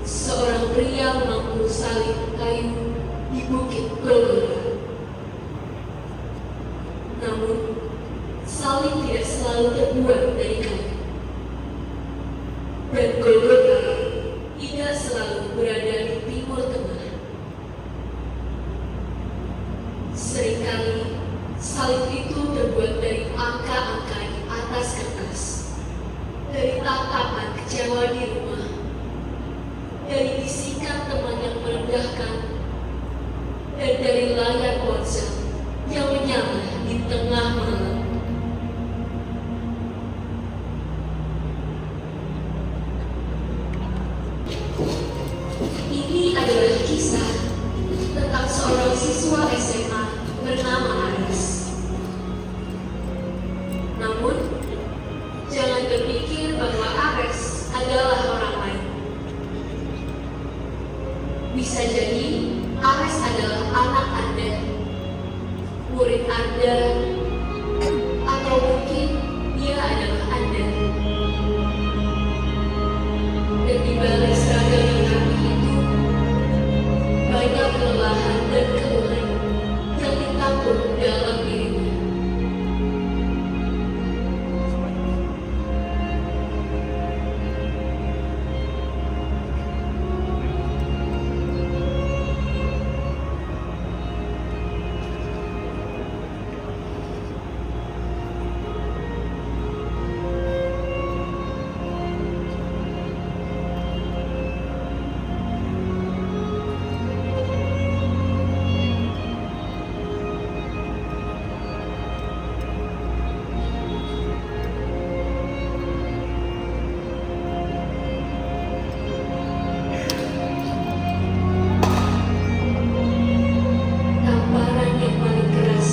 seorang pria memangku salib kayu di Bukit Golgota. Namun, salib tidak selalu terbuat dari kayu, dan Golgota tidak selalu berada di Timur Tengah. Seringkali salib itu terbuat dari angka-angka di atas kertas, dari tatapan kecewa di rumah, dari bisikan teman yang merendahkan, dan dari layar ponsel yang menyala di tengah malam. Ini adalah kisah tentang seorang siswa SMA bernama Ares. Namun, jangan berpikir bahwa Ares adalah orang lain. Bisa jadi Ares adalah anak Anda, murid Anda, atau mungkin dia adalah Anda. Dan di balik seragam yang rapi itu, banyak kelelahan dan keluhan yang ditampung dalam dirinya. Tamparan yang paling keras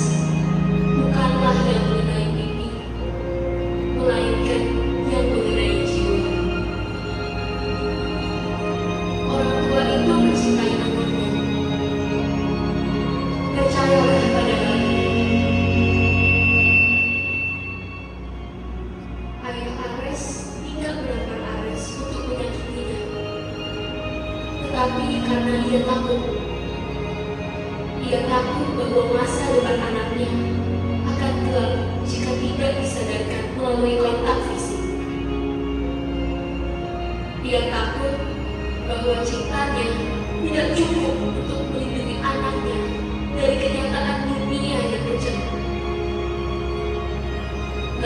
bukanlah yang mengenai pipi, melainkan yang mengenai jiwa. Orang tua itu mencintai anaknya. Percayalah pada hal ini. Ayah Ares tidak menampar Ares untuk menyakitinya, tetapi karena dia takut. Dia takut bahwa masa depan anaknya akan gelap jika tidak disadarkan melalui kontak fisik. Dia takut bahwa cintanya tidak cukup untuk melindungi anaknya dari kenyataan dunia yang kejam.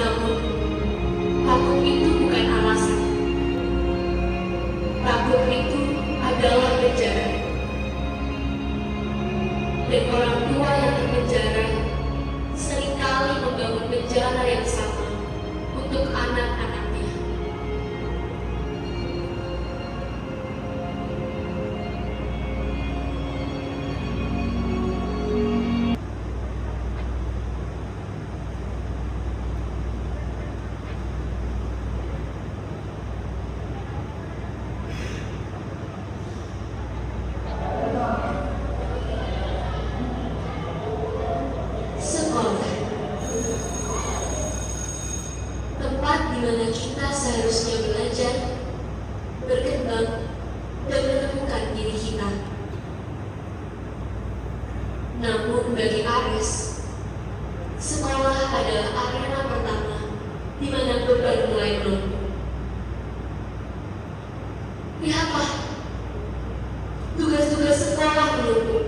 Namun, takut itu bukan alasan. Takut itu adalah penjara. Dan orang tua yang terpenjara seringkali membangun penjara yang sama untuk anak-anaknya. Sekolah, tempat di mana kita seharusnya belajar, berkembang, dan menemukan diri kita. Namun bagi Ares, sekolah adalah arena pertama di mana beban mulai menumpuk. Lihatlah, tugas-tugas sekolah menumpuk.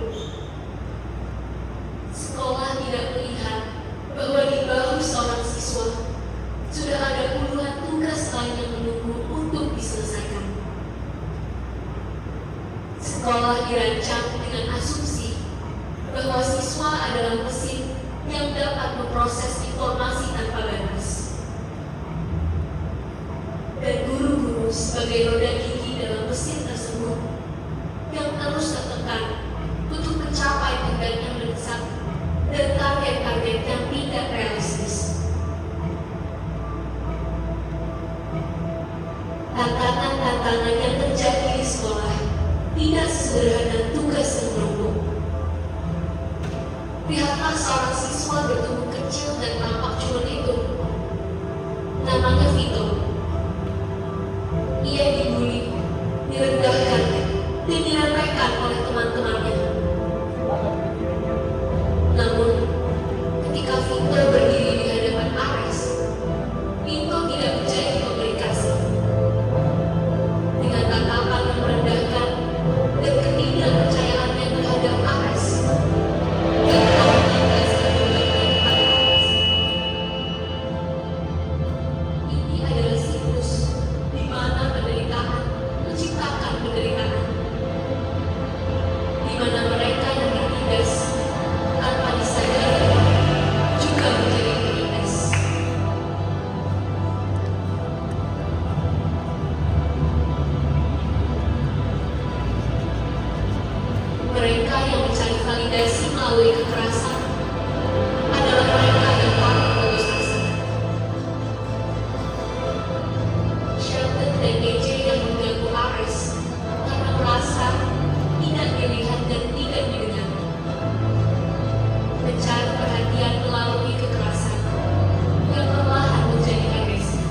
Sekolah tidak melihat bahwa di bahu seorang siswa sudah ada puluhan tugas lain yang menunggu untuk diselesaikan. Sekolah dirancang dengan asumsi bahwa siswa adalah mesin yang dapat memproses informasi tanpa batas. Dan guru-guru sebagai roda gigi dalam mesin tersebut yang terus tertekan untuk mencapai tenggat yang mendesak dan target-target yang tidak realistis. Tantangan-tantangan yang terjadi di sekolah tidak sesederhana tugas yang menumpuk. Lihatlah seorang siswa bertubuh kecil dan tampak culun itu. Namanya Vito. Ia dibully, direndahkan, melalui kekerasan adalah mereka yang paling putus asa. Sheldon dan AJ yang mengganggu Ares karena merasa tidak dilihat dan tidak didengar. Mencari perhatian melalui kekerasan yang perlahan menjadi agresif.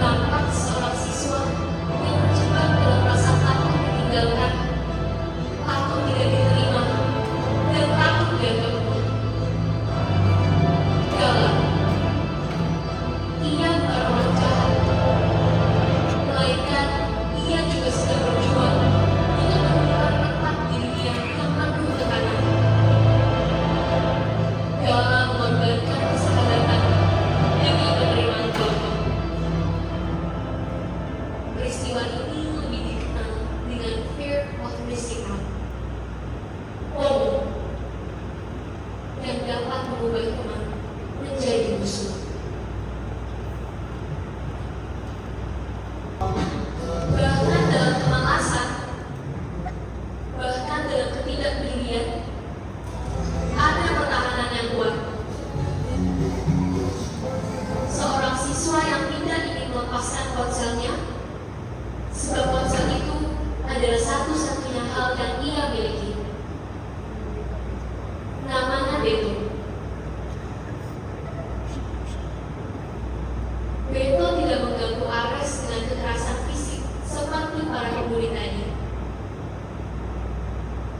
Nampak seorang siswa yang terjebak dalam rasa takut ditinggalkan, takut tidak diterima, dan takut dianggap buruk. Dalam, ia bukan orang jahat, melainkan ia juga sedang berjuang untuk menemukan tempat dirinya yang penuh tekanan. Dalam mengorbankan persahabatan demi penerimaan kelompok. Peristiwa ini lebih dikenal dengan fear of missing out, FOMO, yang dapat mengubah teman menjadi musuh. Bahkan dalam kemalasan, bahkan dalam ketidakpedulian, ada pertahanan yang kuat. Seorang siswa yang tidak ingin melepaskan ponselnya, sebab ponsel itu adalah satu-satunya hal yang ia miliki. Namanya Beto. Beto tidak mengganggu Ares dengan kekerasan fisik seperti para pembuli tadi.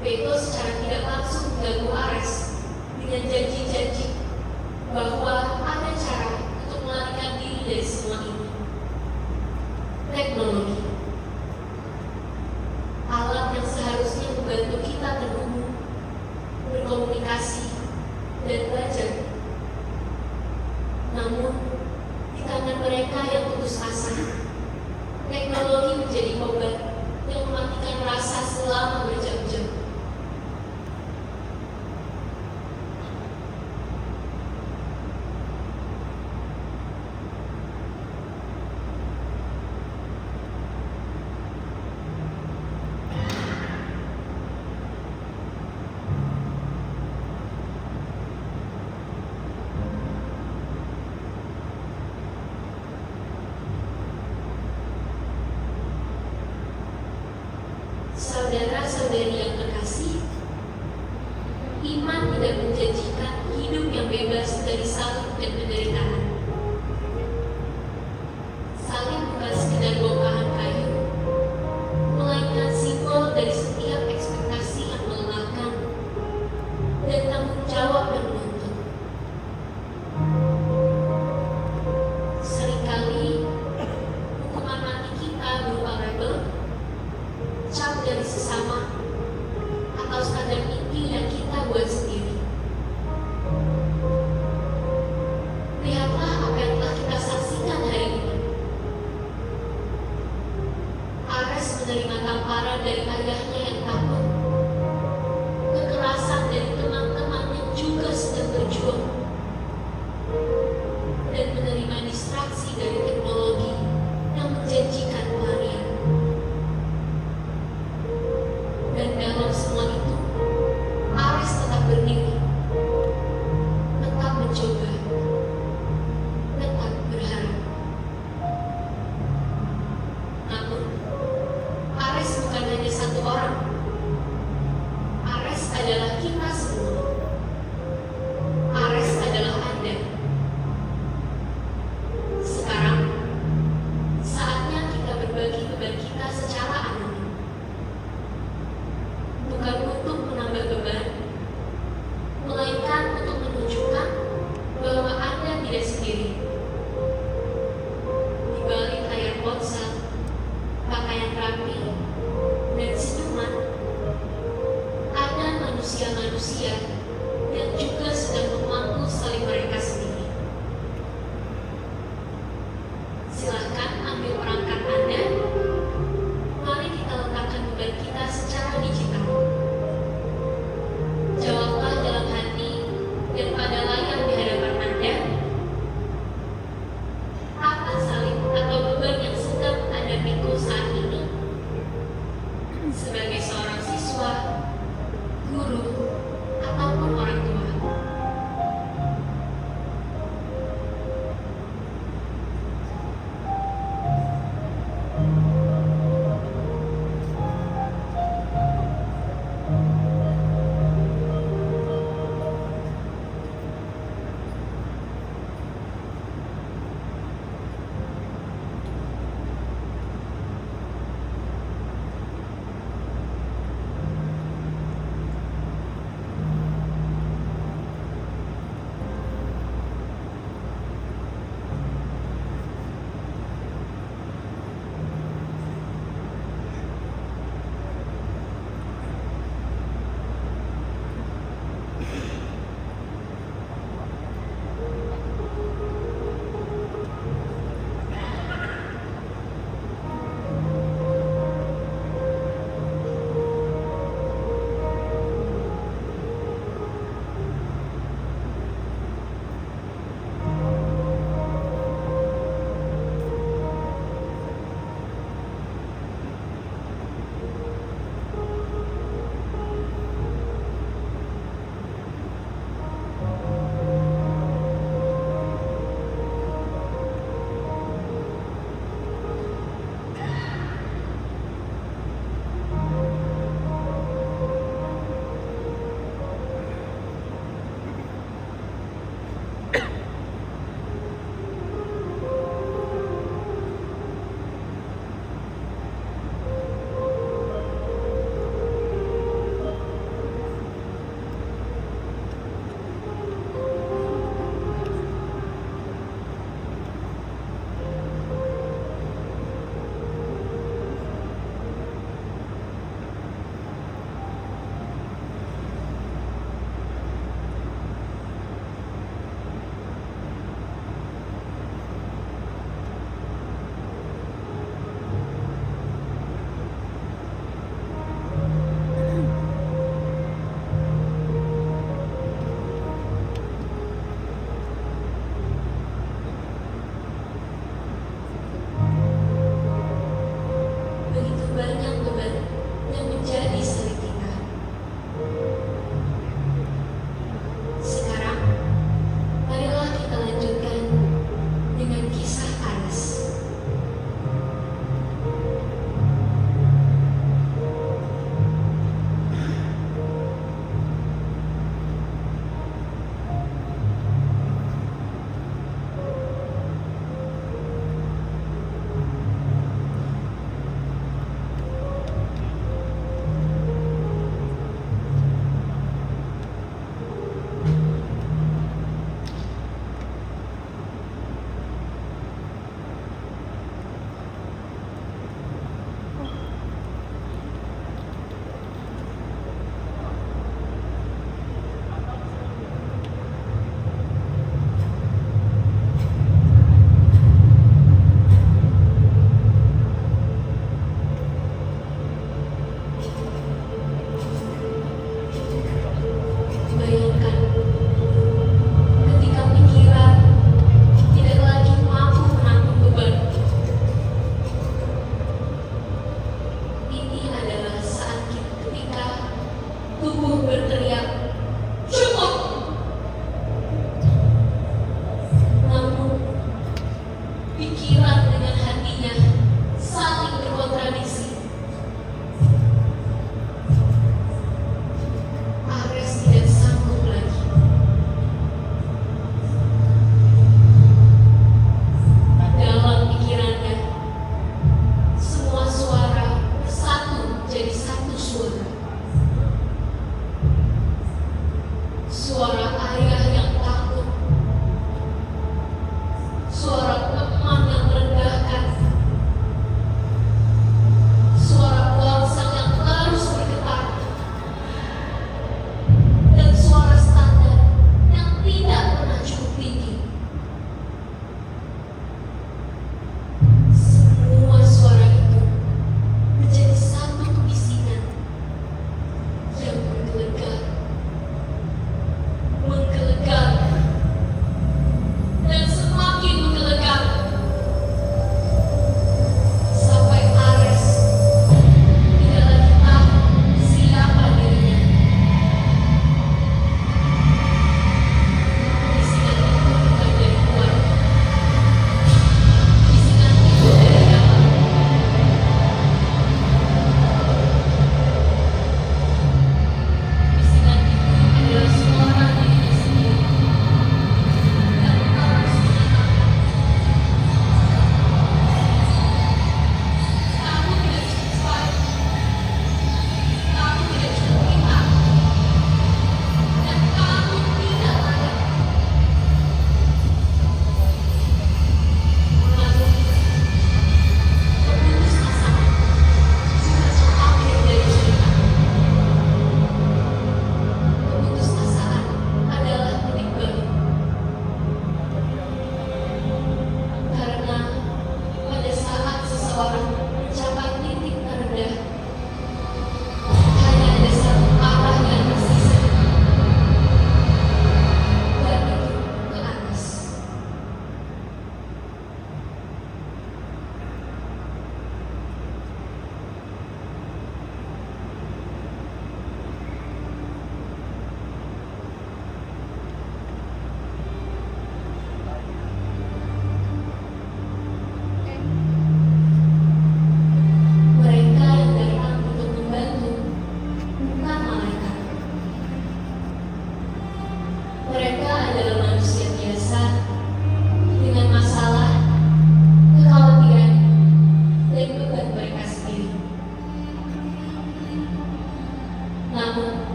Beto secara tidak langsung mengganggu Ares dengan janji-janji bahwa ada cara untuk melarikan diri dari semua ini. Teknologi, alat yang seharusnya membantu kita terhubung, berkomunikasi, dan belajar. Namun, di tangan mereka yang putus asa, teknologi menjadi obat yang mematikan rasa selama berjam-jam. Saudara-saudari yang terkasih, iman tidak menjanjikan hidup yang bebas dari salib dan penderitaan. Salib bukan sekedar bongkahan kayu, melainkan simbol dari setiap ekspektasi yang melelahkan dan tanggung jawab yang menuntut. Seringkali, hukuman mati kita berupa label, cap dari sesama, atau standar tinggi yang kita buat sendiri. Lihatlah apa yang telah kita saksikan hari ini. Ares menerima tamparan dari ayahnya yang takut, kekerasan dari teman-teman yang juga sedang berjuang, dan menerima distraksi dari teknologi yang menjanjikan pelarian. Dan dalam semua itu, Ares tetap berdiri, tetap mencoba, tetap berharap. Namun, Ares bukan hanya satu orang. Ares adalah kita semua. Ares adalah Anda. Sekarang, saatnya kita berbagi beban kita secara anonim. Bukan untuk menambah beban, melainkan untuk menunjukkan bahwa Anda tidak sendiri. Di balik layar ponsel, pakaian rapi, dan senyuman,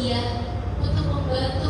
dia untuk membantu